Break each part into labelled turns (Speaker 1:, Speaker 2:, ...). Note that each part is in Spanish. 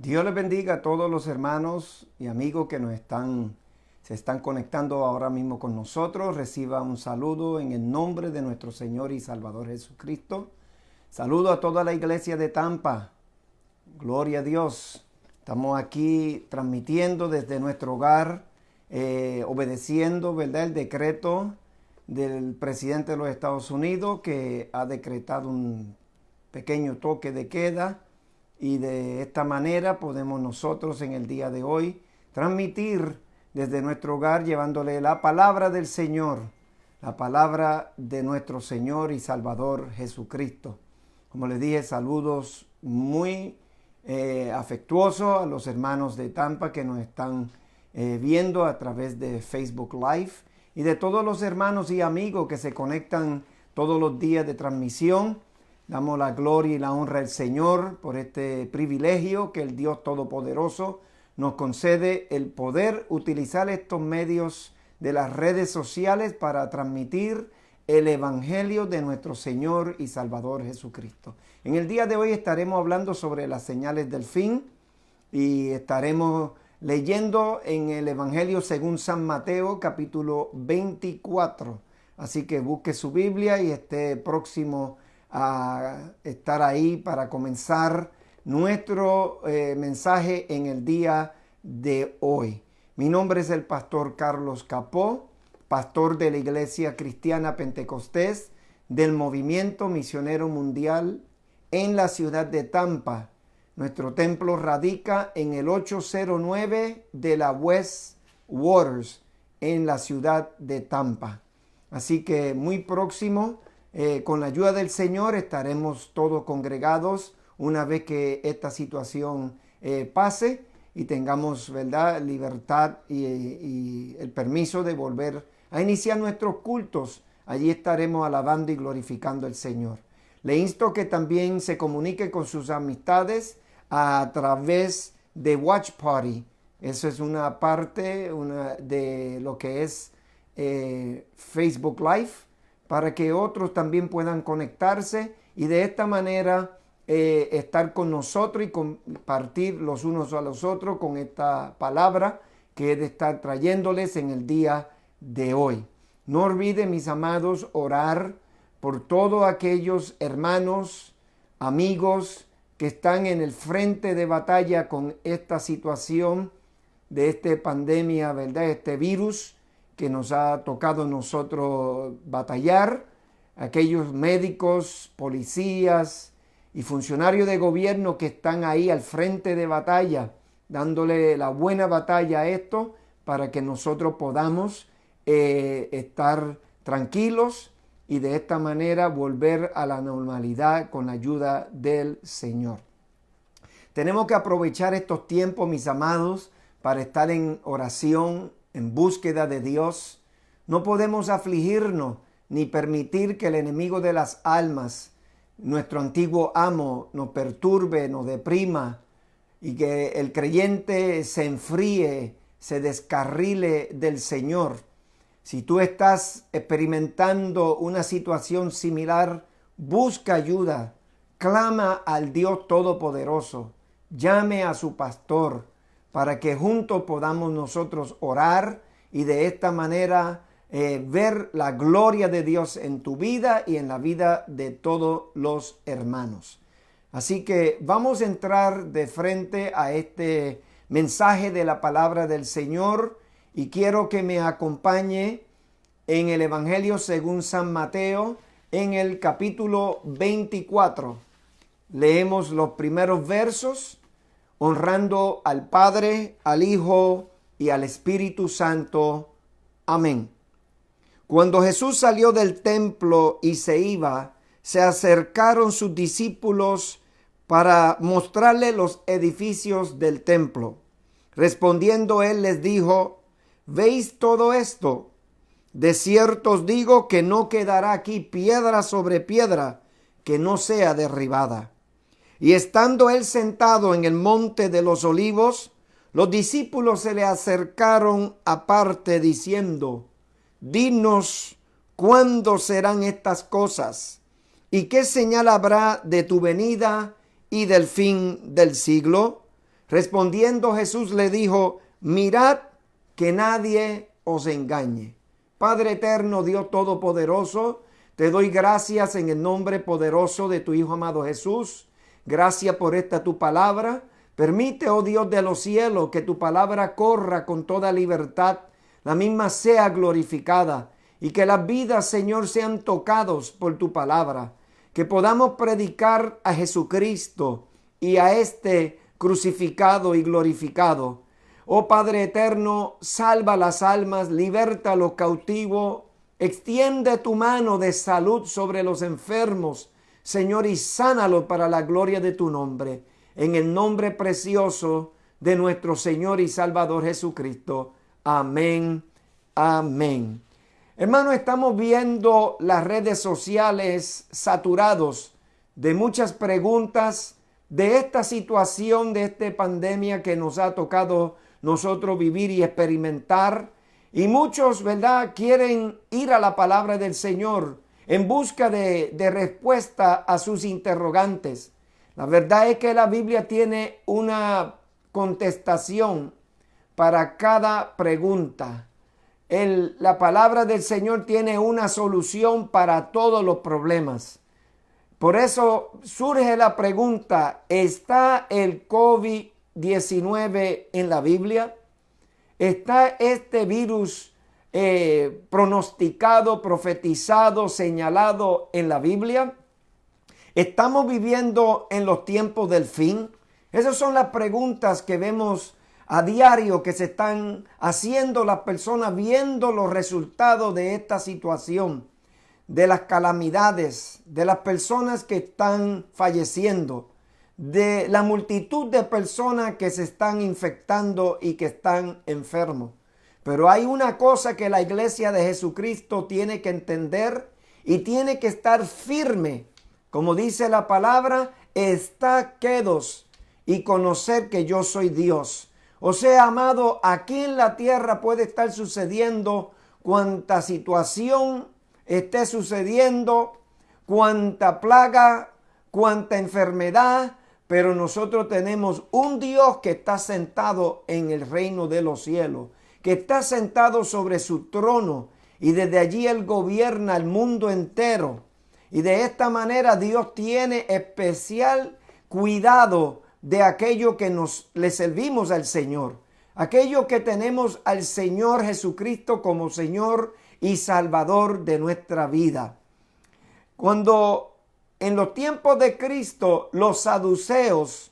Speaker 1: Dios les bendiga a todos los hermanos y amigos que se están conectando ahora mismo con nosotros. Reciba un saludo en el nombre de nuestro Señor y Salvador Jesucristo. Saludo a toda la iglesia de Tampa. Gloria a Dios. Estamos aquí transmitiendo desde nuestro hogar, obedeciendo, ¿verdad?, el decreto del presidente de los Estados Unidos, que ha decretado un pequeño toque de queda. Y de esta manera podemos nosotros en el día de hoy transmitir desde nuestro hogar, llevándole la palabra del Señor, la palabra de nuestro Señor y Salvador Jesucristo. Como les dije, saludos muy afectuosos a los hermanos de Tampa que nos están viendo a través de Facebook Live, y de todos los hermanos y amigos que se conectan todos los días de transmisión. Damos la gloria y la honra al Señor por este privilegio que el Dios Todopoderoso nos concede, el poder utilizar estos medios de las redes sociales para transmitir el Evangelio de nuestro Señor y Salvador Jesucristo. En el día de hoy estaremos hablando sobre las señales del fin y estaremos leyendo en el Evangelio según San Mateo, capítulo 24. Así que busque su Biblia y esté próximo a estar ahí para comenzar nuestro mensaje en el día de hoy. Mi nombre es el pastor Carlos Capó, pastor de la Iglesia Cristiana Pentecostés del Movimiento Misionero Mundial en la ciudad de Tampa. Nuestro templo radica en el 809 de la West Waters en la ciudad de Tampa. Así que muy próximo, con la ayuda del Señor, estaremos todos congregados una vez que esta situación pase y tengamos, ¿verdad?, libertad y el permiso de volver a iniciar nuestros cultos. Allí estaremos alabando y glorificando al Señor. Le insto que también se comunique con sus amistades a través de Watch Party. Eso es una parte de lo que es Facebook Live, para que otros también puedan conectarse y de esta manera estar con nosotros y compartir los unos a los otros con esta palabra que he de estar trayéndoles en el día de hoy. No olviden, mis amados, orar por todos aquellos hermanos, amigos que están en el frente de batalla con esta situación de esta pandemia, ¿verdad?, este virus que nos ha tocado a nosotros batallar, aquellos médicos, policías y funcionarios de gobierno que están ahí al frente de batalla, dándole la buena batalla a esto para que nosotros podamos estar tranquilos y de esta manera volver a la normalidad con la ayuda del Señor. Tenemos que aprovechar estos tiempos, mis amados, para estar en oración, en búsqueda de Dios. No podemos afligirnos ni permitir que el enemigo de las almas, nuestro antiguo amo, nos perturbe, nos deprima y que el creyente se enfríe, se descarrile del Señor. Si tú estás experimentando una situación similar, busca ayuda, clama al Dios Todopoderoso, llame a su pastor, para que juntos podamos nosotros orar y de esta manera ver la gloria de Dios en tu vida y en la vida de todos los hermanos. Así que vamos a entrar de frente a este mensaje de la palabra del Señor y quiero que me acompañe en el Evangelio según San Mateo en el capítulo 24. Leemos los primeros versos, honrando al Padre, al Hijo y al Espíritu Santo. Amén. Cuando Jesús salió del templo y se iba, se acercaron sus discípulos para mostrarle los edificios del templo. Respondiendo él les dijo: ¿veis todo esto? De cierto os digo que no quedará aquí piedra sobre piedra que no sea derribada. Y estando él sentado en el monte de los olivos, los discípulos se le acercaron aparte diciendo: dinos, ¿cuándo serán estas cosas? ¿Y qué señal habrá de tu venida y del fin del siglo? Respondiendo Jesús le dijo: mirad que nadie os engañe. Padre eterno, Dios todopoderoso, te doy gracias en el nombre poderoso de tu Hijo amado Jesús. Gracias por esta tu palabra. Permite, oh Dios de los cielos, que tu palabra corra con toda libertad, la misma sea glorificada, y que las vidas, Señor, sean tocados por tu palabra. Que podamos predicar a Jesucristo y a este crucificado y glorificado. Oh Padre eterno, salva las almas, liberta a los cautivos, extiende tu mano de salud sobre los enfermos, Señor, y sánalos para la gloria de tu nombre. En el nombre precioso de nuestro Señor y Salvador Jesucristo. Amén. Amén. Hermanos, estamos viendo las redes sociales saturados de muchas preguntas de esta situación, de esta pandemia que nos ha tocado nosotros vivir y experimentar. Y muchos, ¿verdad?, quieren ir a la palabra del Señor en busca de respuesta a sus interrogantes. La verdad es que la Biblia tiene una contestación para cada pregunta. La palabra del Señor tiene una solución para todos los problemas. Por eso surge la pregunta: ¿está el COVID-19 en la Biblia? ¿Está este virus pronosticado, profetizado, señalado en la Biblia? ¿Estamos viviendo en los tiempos del fin? Esas son las preguntas que vemos a diario que se están haciendo las personas viendo los resultados de esta situación, de las calamidades, de las personas que están falleciendo, de la multitud de personas que se están infectando y que están enfermos. Pero hay una cosa que la iglesia de Jesucristo tiene que entender y tiene que estar firme. Como dice la palabra, está quedos y conocer que yo soy Dios. O sea, amado, aquí en la tierra puede estar sucediendo cuanta situación esté sucediendo, cuanta plaga, cuanta enfermedad, pero nosotros tenemos un Dios que está sentado en el reino de los cielos, que está sentado sobre su trono y desde allí Él gobierna el mundo entero. Y de esta manera Dios tiene especial cuidado de aquello que le servimos al Señor, aquello que tenemos al Señor Jesucristo como Señor y Salvador de nuestra vida. Cuando en los tiempos de Cristo los saduceos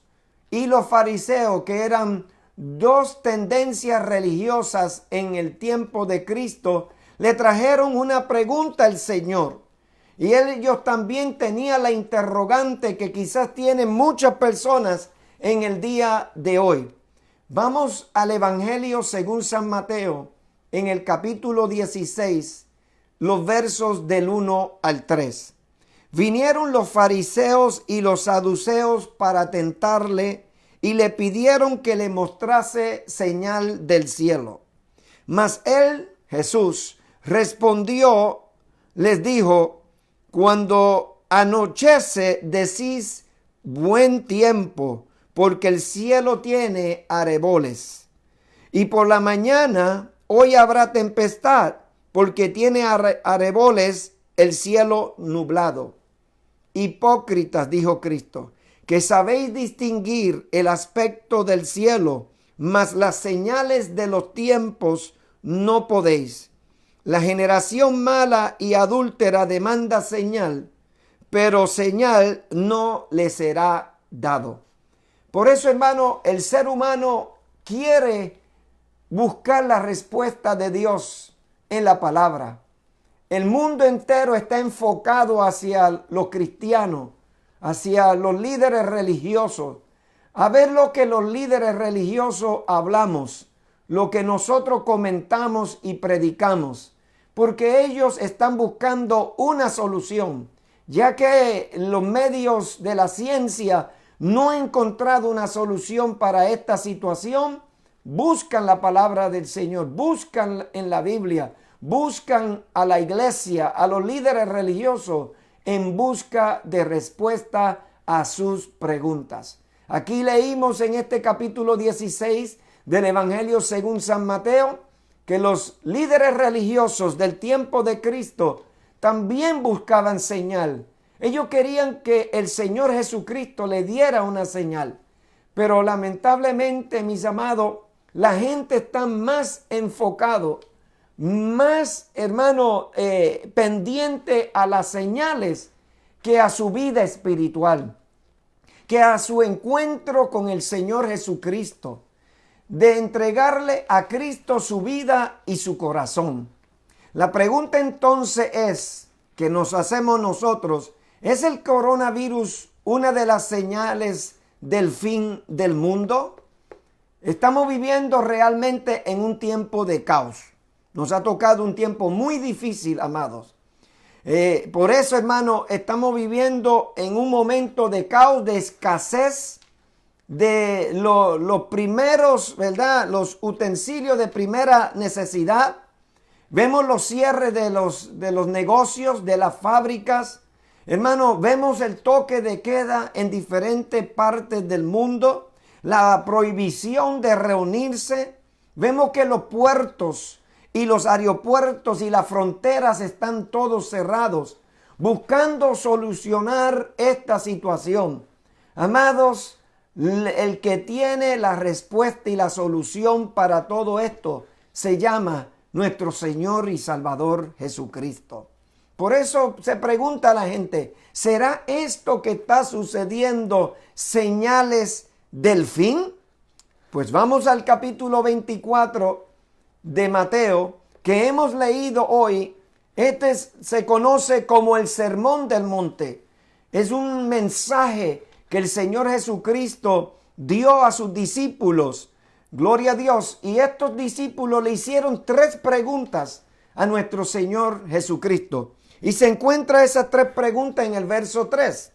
Speaker 1: y los fariseos, que eran dos tendencias religiosas en el tiempo de Cristo, le trajeron una pregunta al Señor. Y ellos también tenían la interrogante que quizás tienen muchas personas en el día de hoy. Vamos al Evangelio según San Mateo, en el capítulo 16, los versos del 1 al 3. Vinieron los fariseos y los saduceos para tentarle y le pidieron que le mostrase señal del cielo. Mas él, Jesús, respondió, les dijo: cuando anochece decís buen tiempo, porque el cielo tiene areboles. Y por la mañana hoy habrá tempestad, porque tiene areboles el cielo nublado. Hipócritas, dijo Cristo, que sabéis distinguir el aspecto del cielo, mas las señales de los tiempos no podéis. La generación mala y adúltera demanda señal, pero señal no le será dado. Por eso, hermano, el ser humano quiere buscar la respuesta de Dios en la palabra. El mundo entero está enfocado hacia los cristianos, hacia los líderes religiosos, a ver lo que los líderes religiosos hablamos, lo que nosotros comentamos y predicamos, porque ellos están buscando una solución, ya que los medios de la ciencia no han encontrado una solución para esta situación. Buscan la palabra del Señor, buscan en la Biblia, buscan a la iglesia, a los líderes religiosos en busca de respuesta a sus preguntas. Aquí leímos en este capítulo 16 del Evangelio según San Mateo que los líderes religiosos del tiempo de Cristo también buscaban señal. Ellos querían que el Señor Jesucristo le diera una señal. Pero lamentablemente, mis amados, la gente está más enfocado, más, hermano, pendiente a las señales que a su vida espiritual, que a su encuentro con el Señor Jesucristo, de entregarle a Cristo su vida y su corazón. La pregunta entonces es, que nos hacemos nosotros, ¿es el coronavirus una de las señales del fin del mundo? Estamos viviendo realmente en un tiempo de caos. Nos ha tocado un tiempo muy difícil, amados. Por eso, hermano, estamos viviendo en un momento de caos, de escasez de los primeros, ¿verdad? Los utensilios de primera necesidad. Vemos los cierres de los negocios, de las fábricas. Hermano, vemos el toque de queda en diferentes partes del mundo, la prohibición de reunirse. Vemos que los puertos y los aeropuertos y las fronteras están todos cerrados, buscando solucionar esta situación. Amados, el que tiene la respuesta y la solución para todo esto se llama nuestro Señor y Salvador Jesucristo. Por eso se pregunta a la gente, ¿será esto que está sucediendo señales del fin? Pues vamos al capítulo 24 de Mateo, que hemos leído hoy. Se conoce como el Sermón del Monte. Es un mensaje que el Señor Jesucristo dio a sus discípulos. Gloria a Dios. Y estos discípulos le hicieron 3 preguntas a nuestro Señor Jesucristo. Y se encuentra esas 3 preguntas en el verso 3.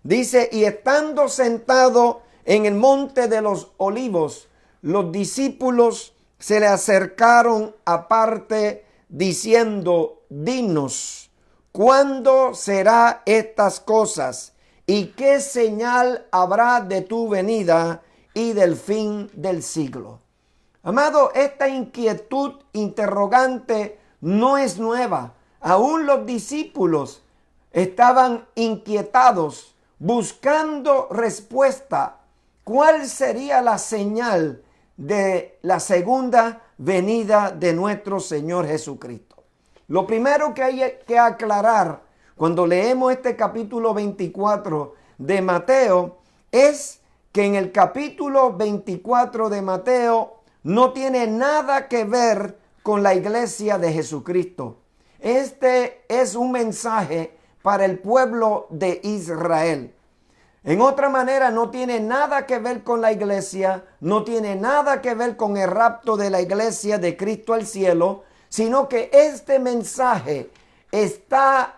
Speaker 1: Dice, y estando sentado en el monte de los olivos, los discípulos se le acercaron aparte diciendo, dinos, ¿cuándo será estas cosas? ¿Y qué señal habrá de tu venida y del fin del siglo? Amado, esta inquietud interrogante no es nueva. Aún los discípulos estaban inquietados, buscando respuesta. ¿Cuál sería la señal de la segunda venida de nuestro Señor Jesucristo? Lo primero que hay que aclarar cuando leemos este capítulo 24 de Mateo es que en el capítulo 24 de Mateo no tiene nada que ver con la iglesia de Jesucristo. Este es un mensaje para el pueblo de Israel. En otra manera, no tiene nada que ver con la iglesia, no tiene nada que ver con el rapto de la iglesia de Cristo al cielo, sino que este mensaje está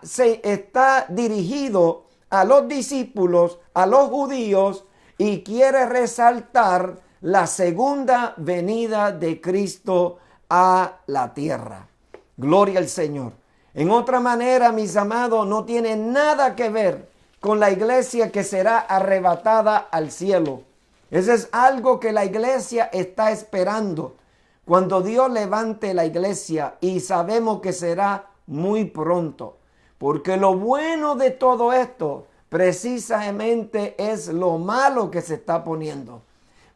Speaker 1: dirigido a los discípulos, a los judíos, y quiere resaltar la segunda venida de Cristo a la tierra. Gloria al Señor. En otra manera, mis amados, no tiene nada que ver con la iglesia que será arrebatada al cielo. Eso es algo que la iglesia está esperando. Cuando Dios levante la iglesia, y sabemos que será muy pronto. Porque lo bueno de todo esto precisamente es lo malo que se está poniendo.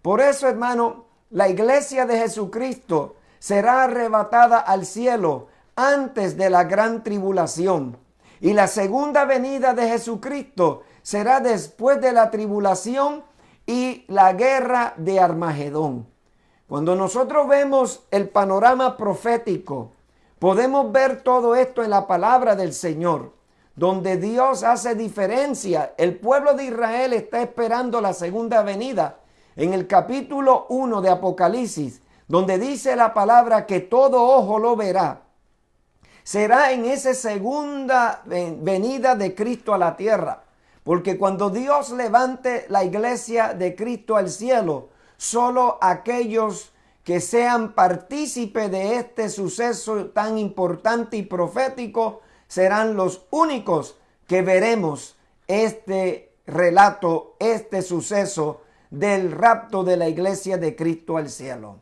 Speaker 1: Por eso, hermano, la iglesia de Jesucristo será arrebatada al cielo antes de la gran tribulación. Y la segunda venida de Jesucristo será después de la tribulación y la guerra de Armagedón. Cuando nosotros vemos el panorama profético, podemos ver todo esto en la palabra del Señor, donde Dios hace diferencia. El pueblo de Israel está esperando la segunda venida. En el capítulo 1 de Apocalipsis, donde dice la palabra que todo ojo lo verá, será en esa segunda venida de Cristo a la tierra. Porque cuando Dios levante la iglesia de Cristo al cielo, solo aquellos que sean partícipes de este suceso tan importante y profético serán los únicos que veremos este relato, este suceso del rapto de la iglesia de Cristo al cielo.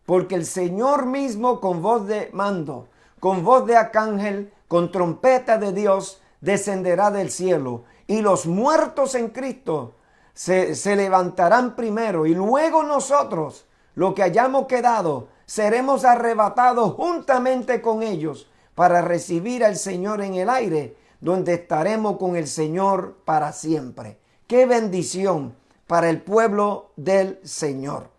Speaker 1: Porque el Señor mismo con voz de mando, con voz de arcángel, con trompeta de Dios, descenderá del cielo. Y los muertos en Cristo se levantarán primero. Y luego nosotros, los que hayamos quedado, seremos arrebatados juntamente con ellos para recibir al Señor en el aire, donde estaremos con el Señor para siempre. ¡Qué bendición para el pueblo del Señor!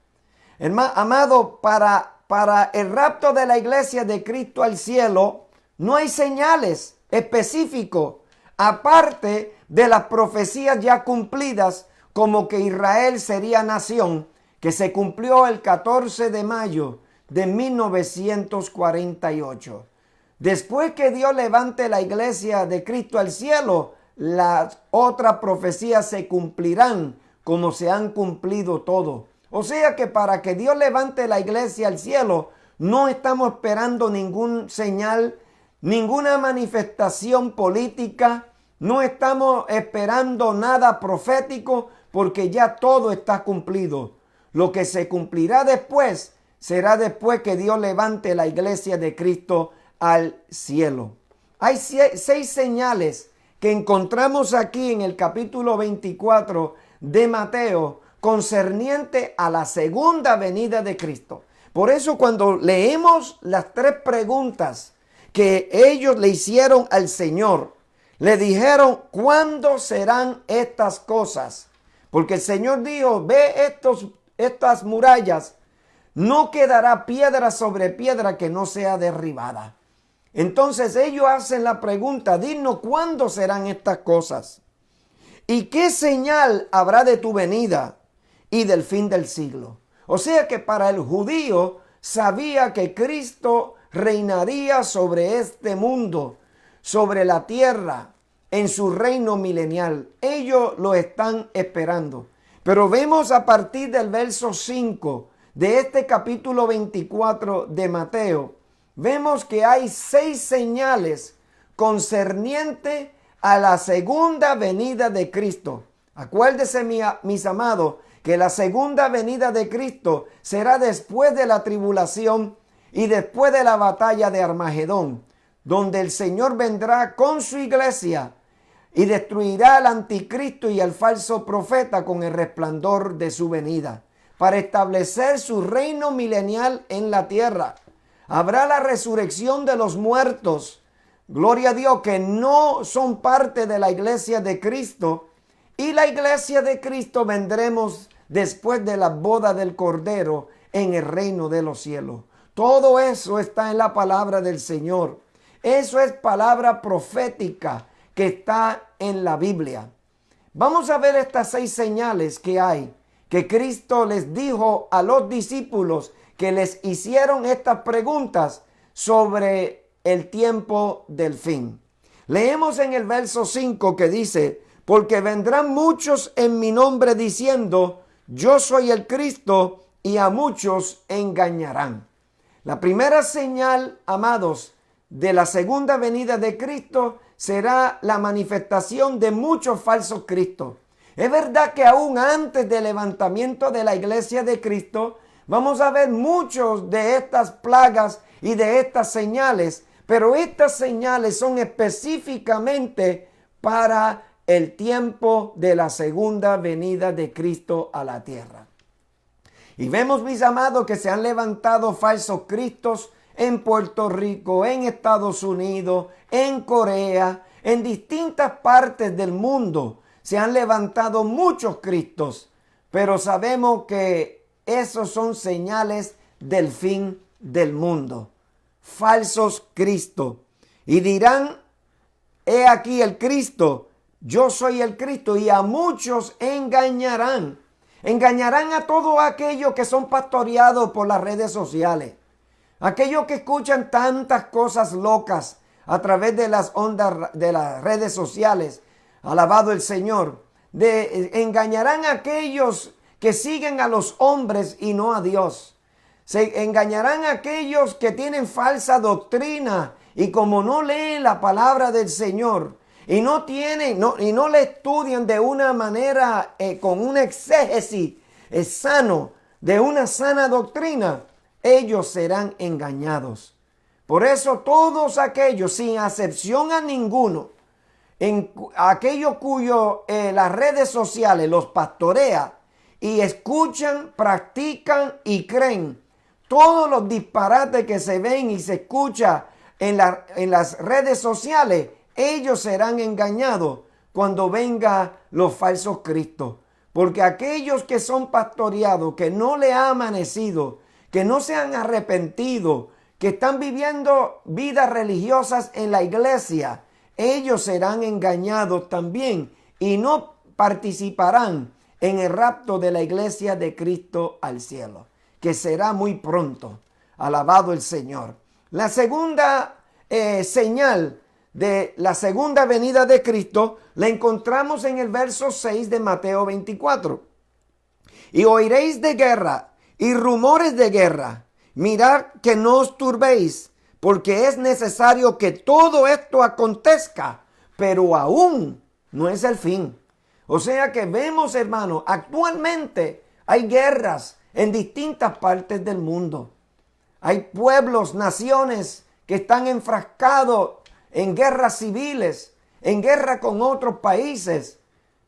Speaker 1: Amado, para el rapto de la iglesia de Cristo al cielo, no hay señales específicas, aparte de las profecías ya cumplidas, como que Israel sería nación, que se cumplió el 14 de mayo de 1948. Después que Dios levante la iglesia de Cristo al cielo, las otras profecías se cumplirán como se han cumplido todo. O sea que para que Dios levante la iglesia al cielo, no estamos esperando ningún señal, ninguna manifestación política, no estamos esperando nada profético, porque ya todo está cumplido. Lo que se cumplirá después, será después que Dios levante la iglesia de Cristo al cielo. Hay 6 señales que encontramos aquí en el capítulo 24 de Mateo concerniente a la segunda venida de Cristo. Por eso cuando leemos las 3 preguntas que ellos le hicieron al Señor, le dijeron, ¿cuándo serán estas cosas? Porque el Señor dijo, ve estas murallas, no quedará piedra sobre piedra que no sea derribada. Entonces ellos hacen la pregunta, dinos cuándo serán estas cosas. ¿Y qué señal habrá de tu venida y del fin del siglo? O sea que para el judío sabía que Cristo reinaría sobre este mundo, sobre la tierra, en su reino milenial. Ellos lo están esperando. Pero vemos a partir del verso 5 de este capítulo 24 de Mateo, vemos que hay 6 señales concernientes a la segunda venida de Cristo. Acuérdense, mis amados, que la segunda venida de Cristo será después de la tribulación y después de la batalla de Armagedón, donde el Señor vendrá con su iglesia y destruirá al anticristo y al falso profeta con el resplandor de su venida, para establecer su reino milenial en la tierra. Habrá la resurrección de los muertos, gloria a Dios, que no son parte de la iglesia de Cristo. Y la iglesia de Cristo vendremos después de la boda del Cordero en el reino de los cielos. Todo eso está en la palabra del Señor. Eso es palabra profética que está en la Biblia. Vamos a ver estas 6 señales que hay, que Cristo les dijo a los discípulos que les hicieron estas preguntas sobre el tiempo del fin. Leemos en el verso 5 que dice, porque vendrán muchos en mi nombre diciendo, yo soy el Cristo, y a muchos engañarán. La primera señal, amados, de la segunda venida de Cristo será la manifestación de muchos falsos cristos. Es verdad que aún antes del levantamiento de la iglesia de Cristo, vamos a ver muchos de estas plagas y de estas señales, pero estas señales son específicamente para el tiempo de la segunda venida de Cristo a la tierra. Y vemos, mis amados, que se han levantado falsos cristos en Puerto Rico, en Estados Unidos, en Corea, en distintas partes del mundo. Se han levantado muchos cristos, pero sabemos que esos son señales del fin del mundo. Falsos cristos. Y dirán, he aquí el Cristo, yo soy el Cristo, y a muchos engañarán. Engañarán a todos aquellos que son pastoreados por las redes sociales. Aquellos que escuchan tantas cosas locas a través de las ondas de las redes sociales. Alabado el Señor. Engañarán a aquellos que siguen a los hombres y no a Dios. Se engañarán a aquellos que tienen falsa doctrina y como no leen la palabra del Señor y no le estudian de una manera con una exégesis es sano, de una sana doctrina, ellos serán engañados. Por eso todos aquellos, sin acepción a ninguno, en aquellos cuyos las redes sociales los pastorea y escuchan, practican y creen todos los disparates que se ven y se escucha en las redes sociales, ellos serán engañados cuando vengan los falsos cristos. Porque aquellos que son pastoreados, que no le ha amanecido, que no se han arrepentido, que están viviendo vidas religiosas en la iglesia, ellos serán engañados también y no participarán en el rapto de la iglesia de Cristo al cielo, que será muy pronto. Alabado el Señor. La segunda señal de la segunda venida de Cristo la encontramos en el verso 6 de Mateo 24. Y oiréis de guerra y rumores de guerra. Mirad que no os turbéis, porque es necesario que todo esto acontezca, pero aún no es el fin. O sea que vemos, hermanos, actualmente hay guerras en distintas partes del mundo. Hay pueblos, naciones que están enfrascados en guerras civiles, en guerra con otros países.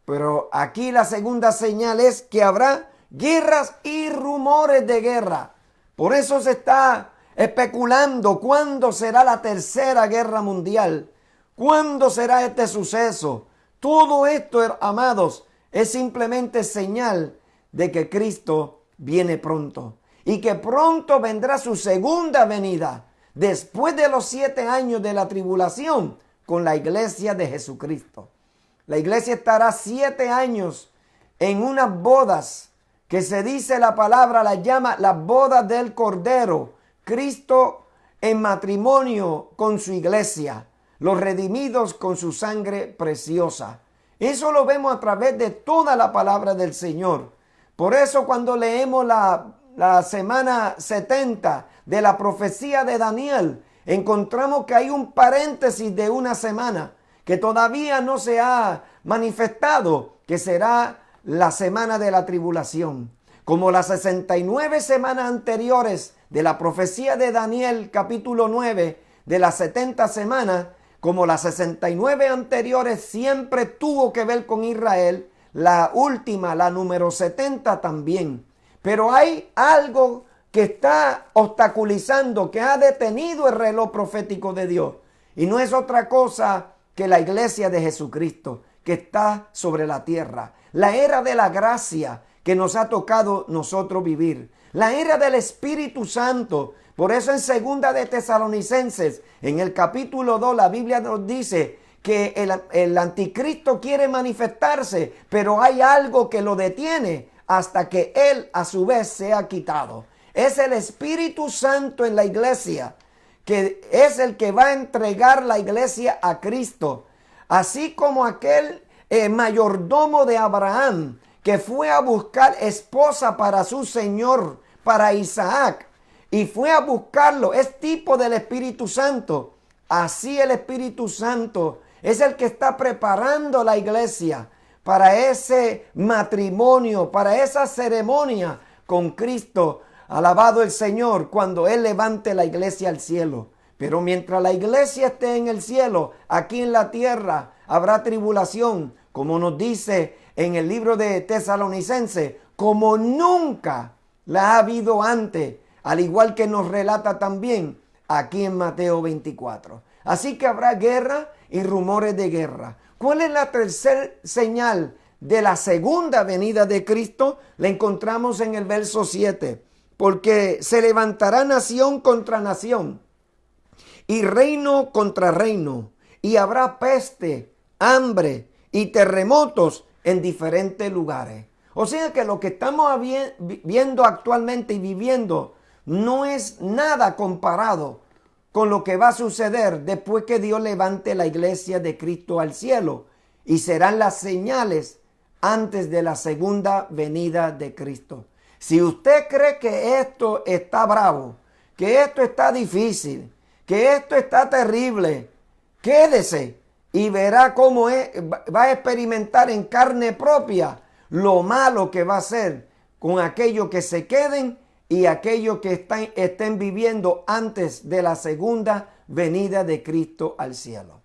Speaker 1: Pero aquí la segunda señal es que habrá guerras y rumores de guerra. Por eso se está especulando cuándo será la tercera guerra mundial, cuándo será este suceso. Todo esto, amados, es simplemente señal de que Cristo viene pronto y que pronto vendrá su segunda venida después de los 7 años de la tribulación con la iglesia de Jesucristo. La iglesia estará 7 años en unas bodas que se dice la palabra, la llama las bodas del Cordero. Cristo en matrimonio con su iglesia, los redimidos con su sangre preciosa. Eso lo vemos a través de toda la palabra del Señor. Por eso cuando leemos la semana 70 de la profecía de Daniel, encontramos que hay un paréntesis de una semana que todavía no se ha manifestado, que será la semana de la tribulación. Como las 69 semanas anteriores de la profecía de Daniel, capítulo 9, de las 70 semanas, como las 69 anteriores siempre tuvo que ver con Israel, la última, la número 70 también. Pero hay algo que está obstaculizando, que ha detenido el reloj profético de Dios. Y no es otra cosa que la iglesia de Jesucristo, que está sobre la tierra. La era de la gracia que nos ha tocado nosotros vivir. La era del Espíritu Santo. Por eso en segunda de Tesalonicenses, en el capítulo 2, la Biblia nos dice que el anticristo quiere manifestarse, pero hay algo que lo detiene hasta que él a su vez sea quitado. Es el Espíritu Santo en la iglesia, que es el que va a entregar la iglesia a Cristo. Así como aquel mayordomo de Abraham, que fue a buscar esposa para su señor, para Isaac, y fue a buscarlo, es tipo del Espíritu Santo. Así el Espíritu Santo es el que está preparando la iglesia para ese matrimonio, para esa ceremonia con Cristo. Alabado el Señor, cuando Él levante la iglesia al cielo. Pero mientras la iglesia esté en el cielo, aquí en la tierra habrá tribulación, como nos dice en el libro de Tesalonicenses, como nunca la ha habido antes, al igual que nos relata también aquí en Mateo 24. Así que habrá guerra y rumores de guerra. ¿Cuál es la tercera señal de la segunda venida de Cristo? La encontramos en el verso 7. Porque se levantará nación contra nación y reino contra reino, y habrá peste, hambre y terremotos en diferentes lugares. O sea que lo que estamos viendo actualmente y viviendo no es nada comparado con lo que va a suceder después que Dios levante la iglesia de Cristo al cielo, y serán las señales antes de la segunda venida de Cristo. Si usted cree que esto está bravo, que esto está difícil, que esto está terrible, quédese y verá cómo va a experimentar en carne propia lo malo que va a ser con aquellos que se queden y aquellos que estén viviendo antes de la segunda venida de Cristo al cielo.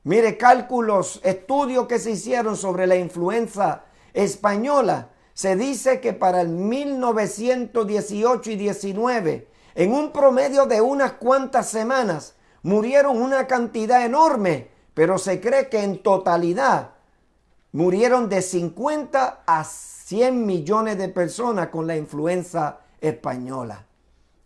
Speaker 1: Mire, cálculos, estudios que se hicieron sobre la influenza española. Se dice que para el 1918 y 19, en un promedio de unas cuantas semanas, murieron una cantidad enorme, pero se cree que en totalidad murieron de 50 a 100 millones de personas con la influenza española.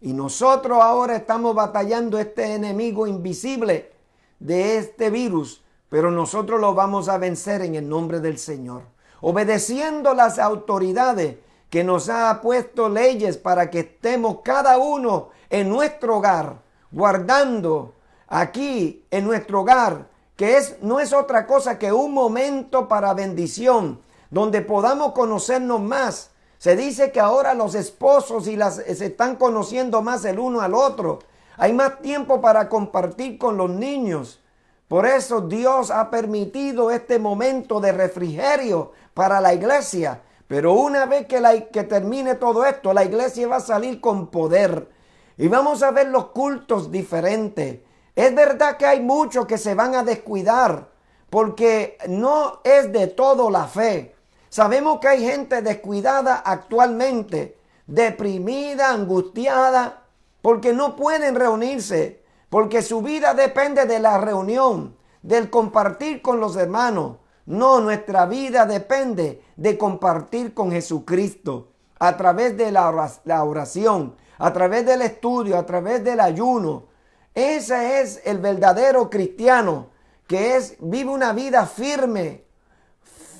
Speaker 1: Y nosotros ahora estamos batallando este enemigo invisible de este virus, pero nosotros lo vamos a vencer en el nombre del Señor, obedeciendo las autoridades que nos ha puesto leyes para que estemos cada uno en nuestro hogar, guardando aquí en nuestro hogar, que no es otra cosa que un momento para bendición, donde podamos conocernos más. Se dice que ahora los esposos se están conociendo más el uno al otro. Hay más tiempo para compartir con los niños. Por eso Dios ha permitido este momento de refrigerio para la iglesia. Pero una vez que termine todo esto, la iglesia va a salir con poder. Y vamos a ver los cultos diferentes. Es verdad que hay muchos que se van a descuidar, porque no es de todo la fe. Sabemos que hay gente descuidada actualmente, deprimida, angustiada, porque no pueden reunirse, porque su vida depende de la reunión, del compartir con los hermanos. No, nuestra vida depende de compartir con Jesucristo a través de la oración, a través del estudio, a través del ayuno. Ese es el verdadero cristiano, que vive una vida firme,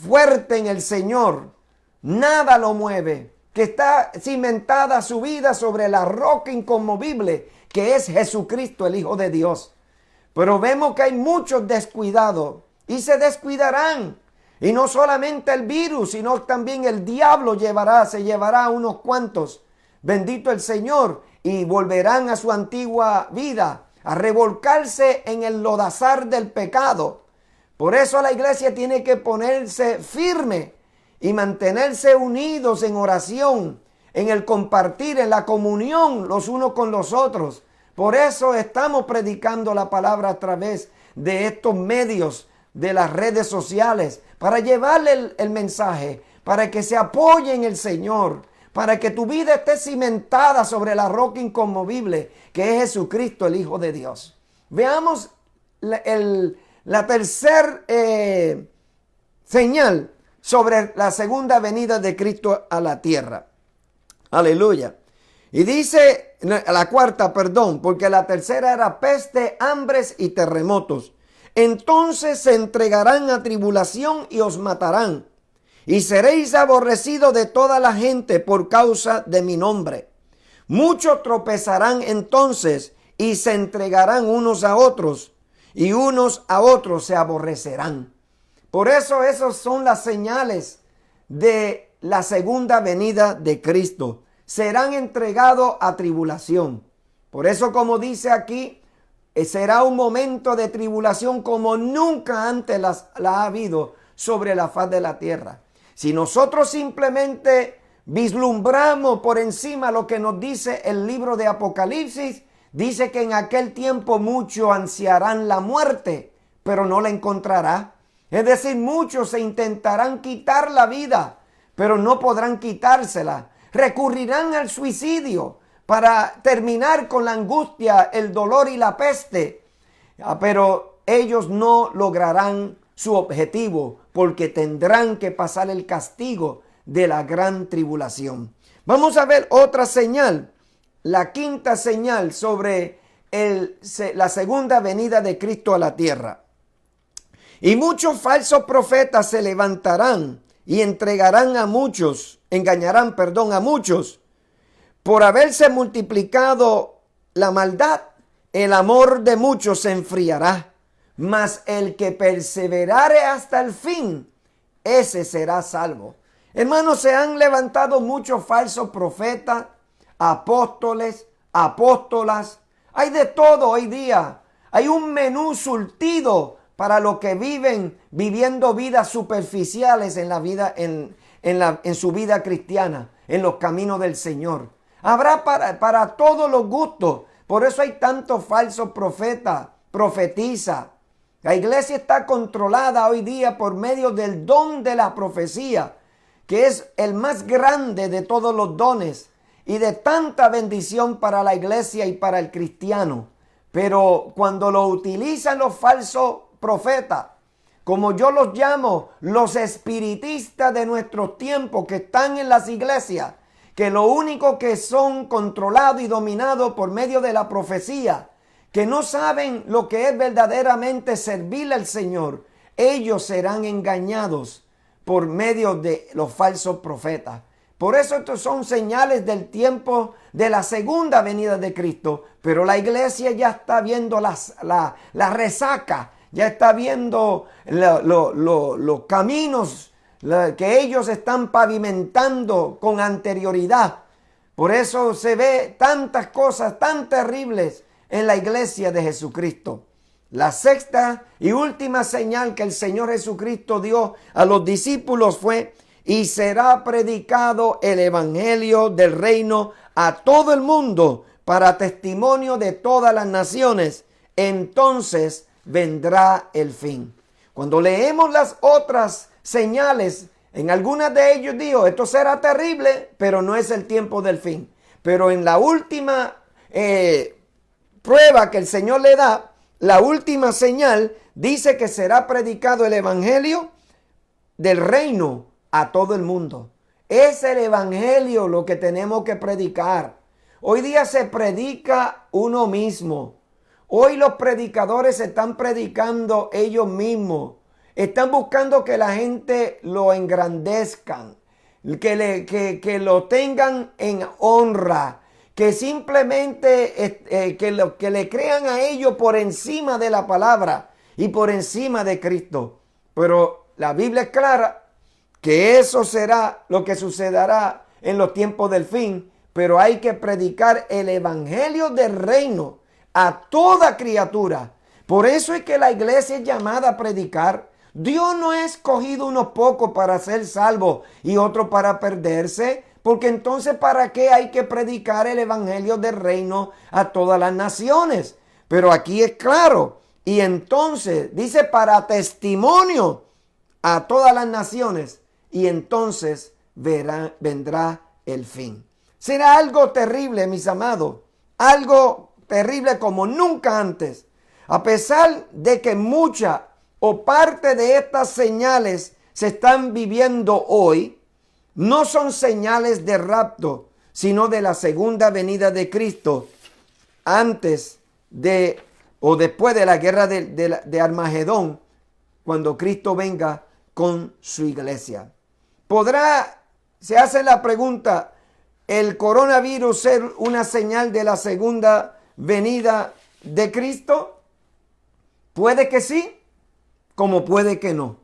Speaker 1: fuerte en el Señor. Nada lo mueve, que está cimentada su vida sobre la roca inconmovible, que es Jesucristo, el Hijo de Dios. Pero vemos que hay muchos descuidados y se descuidarán. Y no solamente el virus, sino también el diablo se llevará a unos cuantos. Bendito el Señor. Y volverán a su antigua vida, a revolcarse en el lodazar del pecado. Por eso la iglesia tiene que ponerse firme y mantenerse unidos en oración, en el compartir, en la comunión los unos con los otros. Por eso estamos predicando la palabra a través de estos medios, de las redes sociales, para llevarle el mensaje, para que se apoye en el Señor, para que tu vida esté cimentada sobre la roca inconmovible, que es Jesucristo, el Hijo de Dios. Veamos la tercera señal sobre la segunda venida de Cristo a la tierra. Aleluya. Y dice, la cuarta, perdón, porque la tercera era peste, hambres y terremotos. Entonces se entregarán a tribulación y os matarán. Y seréis aborrecidos de toda la gente por causa de mi nombre. Muchos tropezarán entonces y se entregarán unos a otros, y unos a otros se aborrecerán. Por eso esas son las señales de la segunda venida de Cristo. Serán entregados a tribulación. Por eso, como dice aquí, será un momento de tribulación como nunca antes la ha habido sobre la faz de la tierra. Si nosotros simplemente vislumbramos por encima lo que nos dice el libro de Apocalipsis, dice que en aquel tiempo muchos ansiarán la muerte, pero no la encontrará. Es decir, muchos se intentarán quitar la vida, pero no podrán quitársela. Recurrirán al suicidio para terminar con la angustia, el dolor y la peste. Pero ellos no lograrán su objetivo, porque tendrán que pasar el castigo de la gran tribulación. Vamos a ver otra señal, la quinta señal sobre la segunda venida de Cristo a la tierra. Y muchos falsos profetas se levantarán y engañarán a muchos, por haberse multiplicado la maldad. El amor de muchos se enfriará. Mas el que perseverare hasta el fin, ese será salvo. Hermanos, se han levantado muchos falsos profetas, apóstoles, apóstolas. Hay de todo hoy día. Hay un menú surtido para los que viviendo vidas superficiales en su vida cristiana. en los caminos del Señor. Habrá para todos los gustos. Por eso hay tantos falsos profetas, profetiza. La iglesia está controlada hoy día por medio del don de la profecía, que es el más grande de todos los dones y de tanta bendición para la iglesia y para el cristiano. Pero cuando lo utilizan los falsos profetas, como yo los llamo, los espiritistas de nuestros tiempos que están en las iglesias, que lo único que son controlados y dominados por medio de la profecía, que no saben lo que es verdaderamente servirle al Señor, ellos serán engañados por medio de los falsos profetas. Por eso estos son señales del tiempo de la segunda venida de Cristo. Pero la iglesia ya está viendo la resaca, ya está viendo los caminos que ellos están pavimentando con anterioridad. Por eso se ve tantas cosas tan terribles en la iglesia de Jesucristo. La sexta y última señal que el Señor Jesucristo dio a los discípulos fue: y será predicado el evangelio del reino a todo el mundo para testimonio de todas las naciones. Entonces vendrá el fin. Cuando leemos las otras señales, en algunas de ellos digo, esto será terrible, pero no es el tiempo del fin. Pero en la última prueba que el Señor le da, la última señal, dice que será predicado el evangelio del reino a todo el mundo. Es el evangelio lo que tenemos que predicar. Hoy día se predica uno mismo. Hoy los predicadores están predicando ellos mismos. Están buscando que la gente lo engrandezcan, que lo tengan en honra, que simplemente que le crean a ellos por encima de la palabra y por encima de Cristo. Pero la Biblia es clara que eso será lo que sucederá en los tiempos del fin, pero hay que predicar el evangelio del reino a toda criatura. Por eso es que la iglesia es llamada a predicar. Dios no ha escogido unos pocos para ser salvos y otros para perderse, porque entonces ¿para qué hay que predicar el evangelio del reino a todas las naciones? Pero aquí es claro, y entonces dice para testimonio a todas las naciones. Y entonces vendrá el fin. Será algo terrible, mis amados. Algo terrible como nunca antes. A pesar de que mucha o parte de estas señales se están viviendo hoy, no son señales de rapto, sino de la segunda venida de Cristo, antes de o después de la guerra de Armagedón, cuando Cristo venga con su iglesia. Se hace la pregunta, ¿el coronavirus ser una señal de la segunda venida de Cristo? Puede que sí, como puede que no.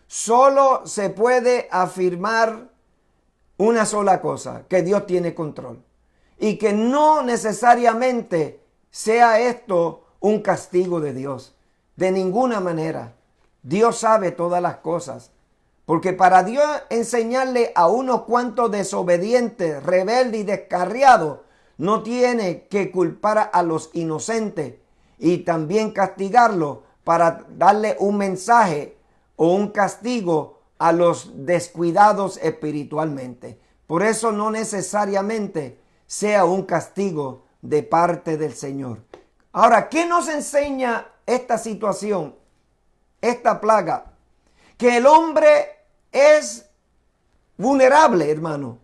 Speaker 1: Solo se puede afirmar una sola cosa, que Dios tiene control. Y que no necesariamente sea esto un castigo de Dios. De ninguna manera. Dios sabe todas las cosas. Porque para Dios enseñarle a unos cuantos desobedientes, rebeldes y descarriados, no tiene que culpar a los inocentes y también castigarlos para darle un mensaje o un castigo a los descuidados espiritualmente. Por eso no necesariamente sea un castigo de parte del Señor. Ahora, ¿qué nos enseña esta situación, esta plaga? Que el hombre es vulnerable, hermano.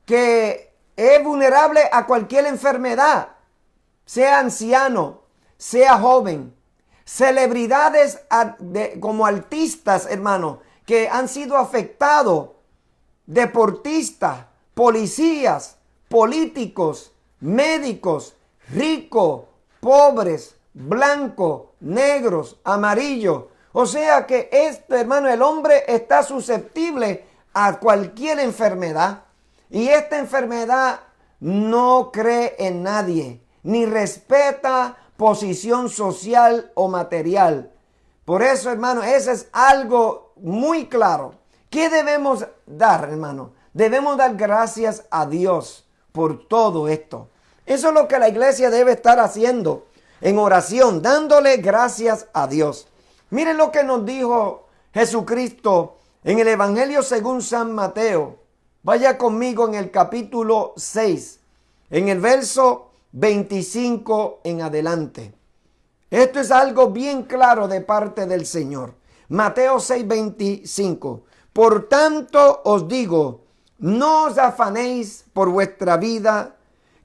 Speaker 1: Que es vulnerable a cualquier enfermedad. Sea anciano, sea joven. Celebridades como artistas, hermano, que han sido afectados. Deportistas, policías, políticos, médicos, ricos, pobres, blancos, negros, amarillos. O sea que hermano, el hombre está susceptible a cualquier enfermedad. Y esta enfermedad no cree en nadie, ni respeta posición social o material. Por eso, hermano, eso es algo muy claro. ¿Qué debemos dar, hermano? Debemos dar gracias a Dios por todo esto. Eso es lo que la iglesia debe estar haciendo en oración, dándole gracias a Dios. Miren lo que nos dijo Jesucristo en el Evangelio según San Mateo. Vaya conmigo en el capítulo 6, en el verso 25 en adelante. Esto es algo bien claro de parte del Señor. Mateo 6, 25. Por tanto os digo, no os afanéis por vuestra vida,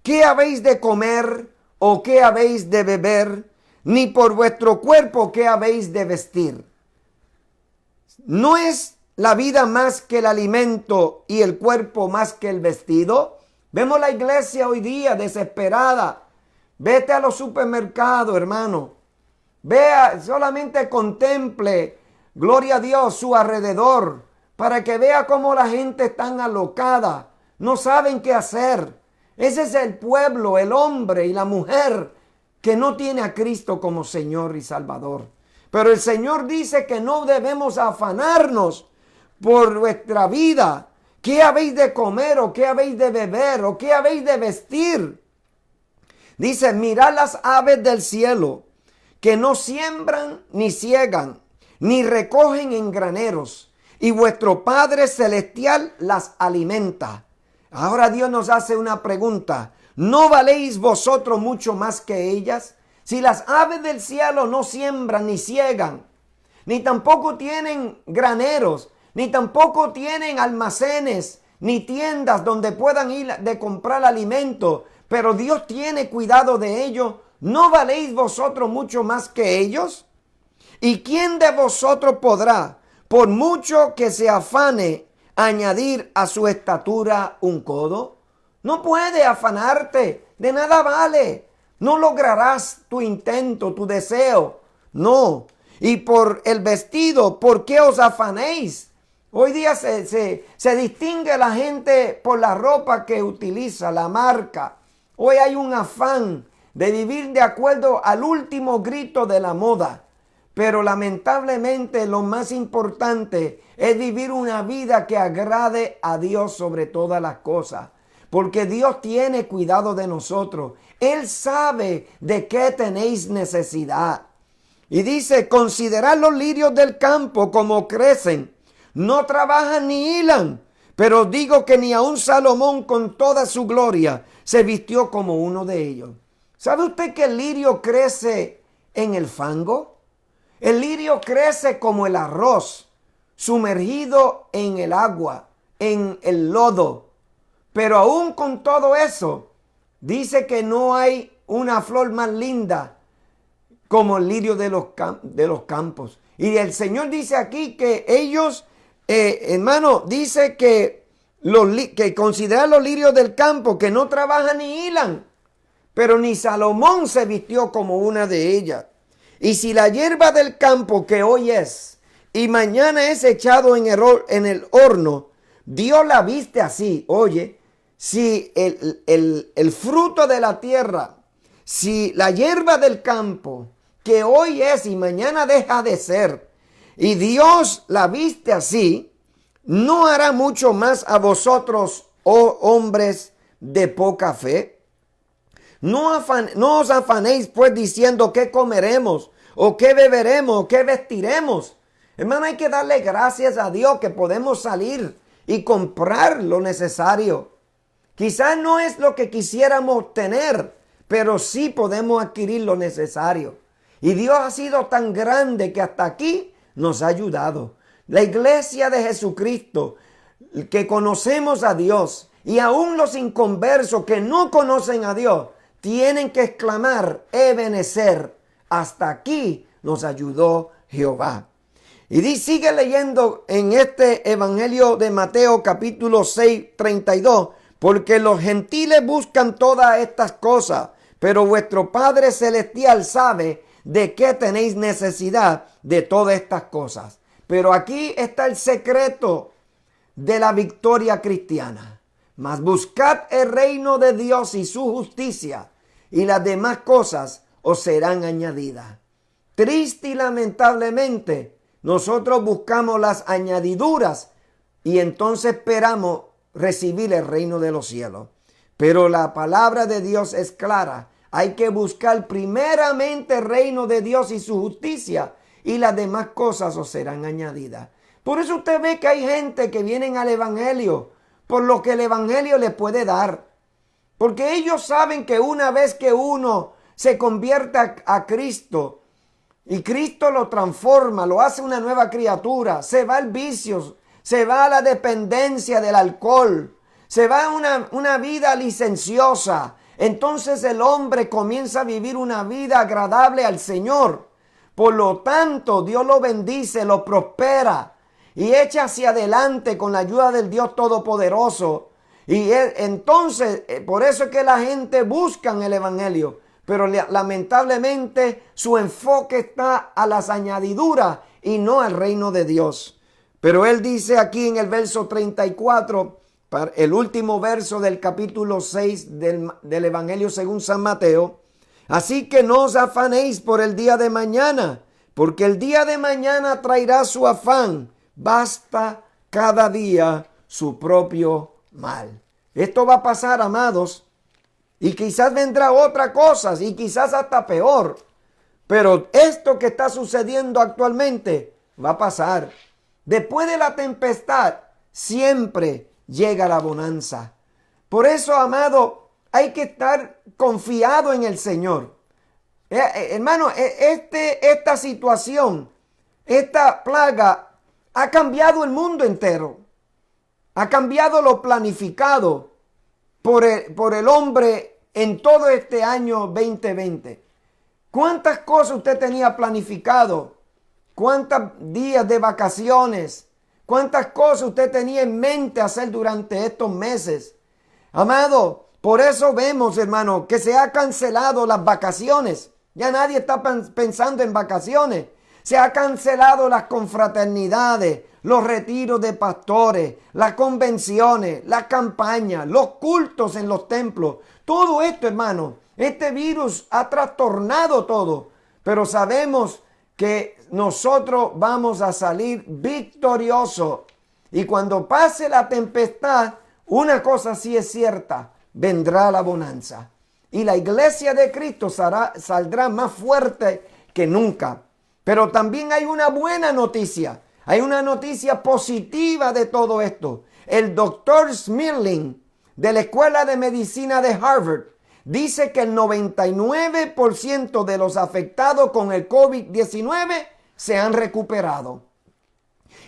Speaker 1: qué habéis de comer o qué habéis de beber, ni por vuestro cuerpo qué habéis de vestir. ¿No es la vida más que el alimento y el cuerpo más que el vestido? Vemos la iglesia hoy día desesperada. Vete a los supermercados, hermano. Vea, solamente contemple, gloria a Dios, su alrededor, para que vea cómo la gente está alocada. No saben qué hacer. Ese es el pueblo, el hombre y la mujer que no tiene a Cristo como Señor y Salvador. Pero el Señor dice que no debemos afanarnos por vuestra vida. ¿Qué habéis de comer o qué habéis de beber o qué habéis de vestir? Dice, mirad las aves del cielo, que no siembran ni ciegan, ni recogen en graneros, y vuestro Padre Celestial las alimenta. Ahora Dios nos hace una pregunta. ¿No valéis vosotros mucho más que ellas? Si las aves del cielo no siembran ni ciegan, ni tampoco tienen graneros, ni tampoco tienen almacenes, ni tiendas donde puedan ir de comprar alimento, pero Dios tiene cuidado de ellos, ¿no valéis vosotros mucho más que ellos? ¿Y quién de vosotros podrá, por mucho que se afane, añadir a su estatura un codo? No puede afanarte, de nada vale. No lograrás tu intento, tu deseo. No. Y por el vestido, ¿por qué os afanéis? Hoy día se distingue la gente por la ropa que utiliza, la marca. Hoy hay un afán de vivir de acuerdo al último grito de la moda. Pero lamentablemente lo más importante es vivir una vida que agrade a Dios sobre todas las cosas. Porque Dios tiene cuidado de nosotros. Él sabe de qué tenéis necesidad. Y dice, considerad los lirios del campo como crecen. No trabajan ni hilan. Pero digo que ni aun Salomón con toda su gloria se vistió como uno de ellos. ¿Sabe usted que el lirio crece en el fango? El lirio crece como el arroz, sumergido en el agua, en el lodo. Pero aún con todo eso, dice que no hay una flor más linda como el lirio de los campos. Y el Señor dice aquí que ellos, hermano, dice que consideran los lirios del campo, que no trabajan ni hilan. Pero ni Salomón se vistió como una de ellas. Y si la hierba del campo que hoy es y mañana es echado en el horno, Dios la viste así. Oye, si el fruto de la tierra, si la hierba del campo que hoy es y mañana deja de ser, y Dios la viste así, ¿no hará mucho más a vosotros, oh hombres de poca fe? No os afanéis pues diciendo qué comeremos, o qué beberemos, o qué vestiremos. Hermano, hay que darle gracias a Dios que podemos salir y comprar lo necesario. Quizás no es lo que quisiéramos tener, pero sí podemos adquirir lo necesario. Y Dios ha sido tan grande que hasta aquí nos ha ayudado. La iglesia de Jesucristo, que conocemos a Dios, y aún los inconversos que no conocen a Dios, tienen que exclamar, Ebenezer, hasta aquí nos ayudó Jehová. Y sigue leyendo en este Evangelio de Mateo capítulo 6, 32, porque los gentiles buscan todas estas cosas, pero vuestro Padre Celestial sabe de qué tenéis necesidad de todas estas cosas. Pero aquí está el secreto de la victoria cristiana. Mas buscad el reino de Dios y su justicia, y las demás cosas os serán añadidas. Triste y lamentablemente, nosotros buscamos las añadiduras y entonces esperamos recibir el reino de los cielos. Pero la palabra de Dios es clara. Hay que buscar primeramente el reino de Dios y su justicia, y las demás cosas os serán añadidas. Por eso usted ve que hay gente que vienen al evangelio por lo que el evangelio les puede dar. Porque ellos saben que una vez que uno se convierta a Cristo y Cristo lo transforma, lo hace una nueva criatura, se va al vicio, se va a la dependencia del alcohol, se va a una vida licenciosa. Entonces el hombre comienza a vivir una vida agradable al Señor. Por lo tanto, Dios lo bendice, lo prospera y echa hacia adelante con la ayuda del Dios Todopoderoso. Y entonces, por eso es que la gente busca el evangelio. Pero lamentablemente su enfoque está a las añadiduras y no al reino de Dios. Pero él dice aquí en el verso 34, el último verso del capítulo 6 del Evangelio según San Mateo: así que no os afanéis por el día de mañana, porque el día de mañana traerá su afán. Basta cada día su propio mal. Esto va a pasar, amados, y quizás vendrá otra cosa, y quizás hasta peor. Pero esto que está sucediendo actualmente va a pasar. Después de la tempestad, siempre llega la bonanza. Por eso, amado, hay que estar confiado en el Señor. Hermano, esta situación, esta plaga, ha cambiado el mundo entero. Ha cambiado lo planificado por el hombre en todo este año 2020. ¿Cuántas cosas usted tenía planificado? ¿Cuántos días de vacaciones? ¿Cuántas cosas usted tenía en mente hacer durante estos meses? Amado, por eso vemos, hermano, que se ha cancelado las vacaciones. Ya nadie está pensando en vacaciones. Se ha cancelado las confraternidades, los retiros de pastores, las convenciones, las campañas, los cultos en los templos. Todo esto, hermano, este virus ha trastornado todo. Pero sabemos que nosotros vamos a salir victoriosos. Y cuando pase la tempestad, una cosa sí es cierta: vendrá la bonanza. Y la iglesia de Cristo saldrá más fuerte que nunca. Pero también hay una buena noticia. Hay una noticia positiva de todo esto. El doctor Smirling, de la Escuela de Medicina de Harvard, dice que el 99% de los afectados con el COVID-19 se han recuperado.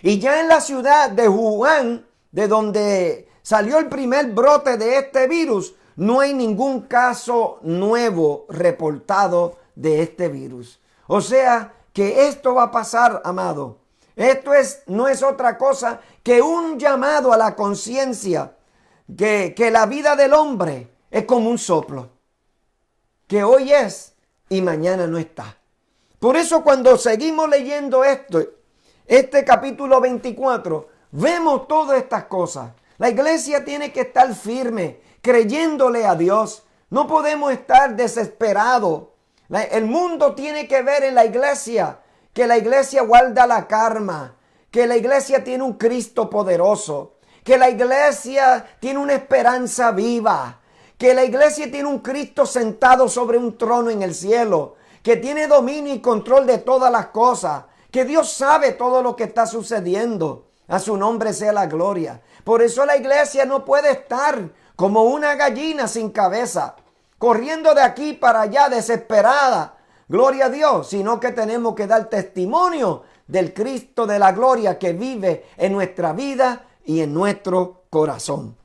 Speaker 1: Y ya en la ciudad de Wuhan, de donde salió el primer brote de este virus, no hay ningún caso nuevo reportado de este virus. O sea que esto va a pasar, amado. Esto no es otra cosa que un llamado a la conciencia que la vida del hombre es como un soplo, que hoy es y mañana no está. Por eso cuando seguimos leyendo este capítulo 24, vemos todas estas cosas. La iglesia tiene que estar firme, creyéndole a Dios. No podemos estar desesperados. El mundo tiene que ver en la iglesia que la iglesia guarda la calma, que la iglesia tiene un Cristo poderoso, que la iglesia tiene una esperanza viva, que la iglesia tiene un Cristo sentado sobre un trono en el cielo, que tiene dominio y control de todas las cosas, que Dios sabe todo lo que está sucediendo. A su nombre sea la gloria. Por eso la iglesia no puede estar como una gallina sin cabeza, corriendo de aquí para allá desesperada. Gloria a Dios, sino que tenemos que dar testimonio del Cristo de la gloria que vive en nuestra vida y en nuestro corazón.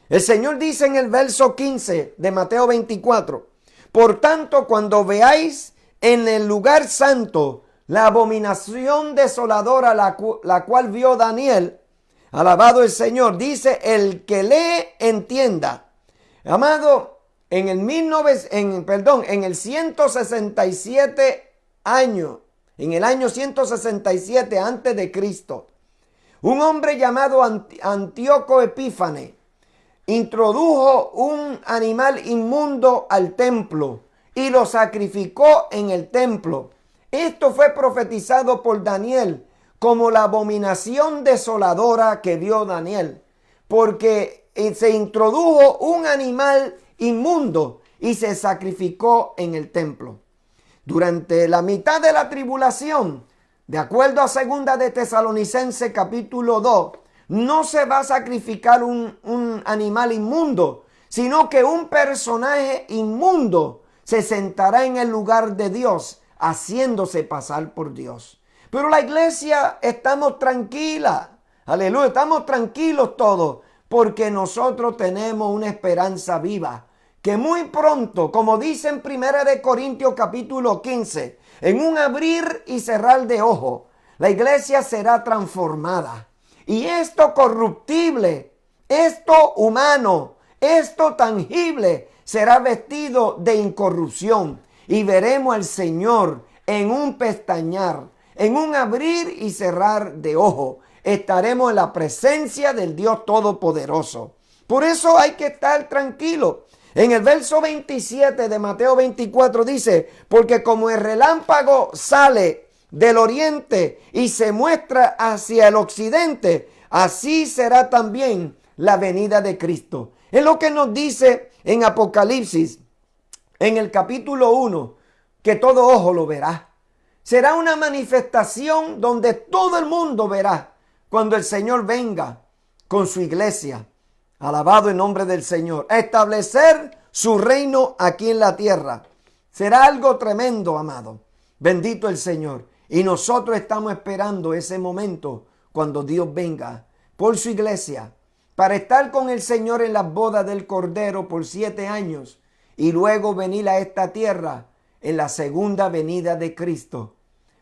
Speaker 1: El Señor dice en el verso 15 de Mateo 24: por tanto, cuando veáis en el lugar santo la abominación desoladora, la cual vio Daniel, alabado el Señor, dice: el que lee entienda. Amado, en el 167 año, en el año 167 antes de Cristo, un hombre llamado Antíoco Epífanes introdujo un animal inmundo al templo y lo sacrificó en el templo. Esto fue profetizado por Daniel como la abominación desoladora que vio Daniel, porque se introdujo un animal inmundo y se sacrificó en el templo. Durante la mitad de la tribulación, de acuerdo a 2 de Tesalonicenses capítulo 2, no se va a sacrificar un animal inmundo, sino que un personaje inmundo se sentará en el lugar de Dios, haciéndose pasar por Dios. Pero la iglesia estamos tranquilas, aleluya, estamos tranquilos todos, porque nosotros tenemos una esperanza viva, que muy pronto, como dice en 1 Corintios capítulo 15, en un abrir y cerrar de ojos, la iglesia será transformada. Y esto corruptible, esto humano, esto tangible, será vestido de incorrupción. Y veremos al Señor en un pestañear, en un abrir y cerrar de ojos. Estaremos en la presencia del Dios Todopoderoso. Por eso hay que estar tranquilo. En el verso 27 de Mateo 24 dice, porque como el relámpago sale del oriente y se muestra hacia el occidente, así será también la venida de Cristo. Es lo que nos dice en Apocalipsis, en el capítulo 1, que todo ojo lo verá. Será una manifestación donde todo el mundo verá cuando el Señor venga con su iglesia. Alabado el nombre del Señor. A establecer su reino aquí en la tierra. Será algo tremendo, amado. Bendito el Señor. Y nosotros estamos esperando ese momento cuando Dios venga por su iglesia para estar con el Señor en las bodas del Cordero por 7 años y luego venir a esta tierra en la segunda venida de Cristo.